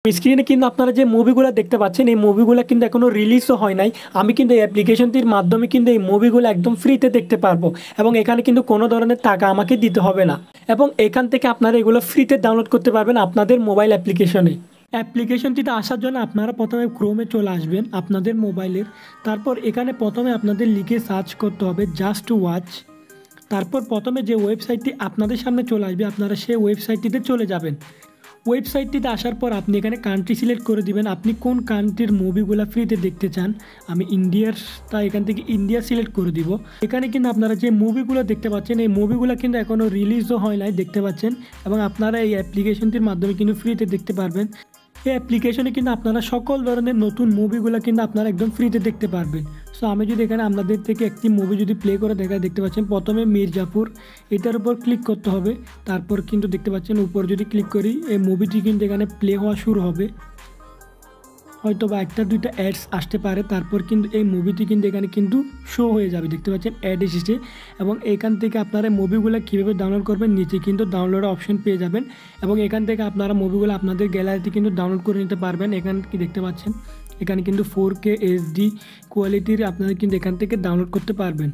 স্ক্রিনে কিন্তু আপনারা যে মুভিগুলো দেখতে পাচ্ছেন এই মুভিগুলো কিন্তু এখনো রিলিজও হয় নাই। আমি কিন্তু এই অ্যাপ্লিকেশনটির মাধ্যমে কিন্তু এই মুভিগুলো একদম ফ্রিতে দেখতে পারবো এবং এখানে কিন্তু কোনো ধরনের টাকা আমাকে দিতে হবে না এবং এখান থেকে আপনারা এগুলো ফ্রিতে ডাউনলোড করতে পারবেন আপনাদের মোবাইল অ্যাপ্লিকেশনে। অ্যাপ্লিকেশনটিতে আসার জন্য আপনারা প্রথমে ক্রোমে চলে আসবেন আপনাদের মোবাইলের। তারপর এখানে প্রথমে আপনাদের লিখে সার্চ করতে হবে জাস্ট ওয়াচ। তারপর প্রথমে যে ওয়েবসাইটটি আপনাদের সামনে চলে আসবে আপনারা সেই ওয়েবসাইটটিতে চলে যাবেন। ওয়েবসাইটটিতে আসার পর আপনি এখানে কান্ট্রি সিলেক্ট করে দিবেন আপনি কোন কান্ট্রির মুভিগুলো ফ্রিতে দেখতে চান। আমি ইন্ডিয়ার, তাই এখান থেকে ইন্ডিয়া সিলেক্ট করে দিব। এখানে কিন্তু আপনারা যে মুভিগুলো দেখতে পাচ্ছেন এই মুভিগুলো কিন্তু এখনও রিলিজও হয় নাই দেখতে পাচ্ছেন এবং আপনারা এই অ্যাপ্লিকেশনটির মাধ্যমে কিন্তু ফ্রিতে দেখতে পারবেন। এই অ্যাপ্লিকেশনে কিন্তু আপনারা সকল ধরনের নতুন মুভিগুলো কিন্তু আপনারা একদম ফ্রিতে দেখতে পারবেন। সো আমি যদি এখানে আপনাদের থেকে একটি মুভি যদি প্লে করে দেখতে পাচ্ছেন প্রথমে মির্জাপুর, এটার উপর ক্লিক করতে হবে। তারপর কিন্তু দেখতে পাচ্ছেন উপর যদি ক্লিক করি এই মুভিটি কিন্তু এখানে প্লে হওয়া শুরু হবে, হয়তো বা একটা দুইটা অ্যাডস আসতে পারে। তারপর কিন্তু এই মুভিটি কিন্তু এখানে কিন্তু শো হয়ে যাবে, দেখতে পাচ্ছেন অ্যাড এসেছে। এবং এখান থেকে আপনারা মুভিগুলো কীভাবে ডাউনলোড করবেন নিচে কিন্তু ডাউনলোড অপশন পেয়ে যাবেন এবং এখান থেকে আপনারা মুভিগুলো আপনাদের গ্যালারিতে কিন্তু ডাউনলোড করে নিতে পারবেন। এখানে কি দেখতে পাচ্ছেন এখানে কিন্তু 4K HD কোয়ালিটির আপনারা কিন্তু এখান থেকে ডাউনলোড করতে পারবেন।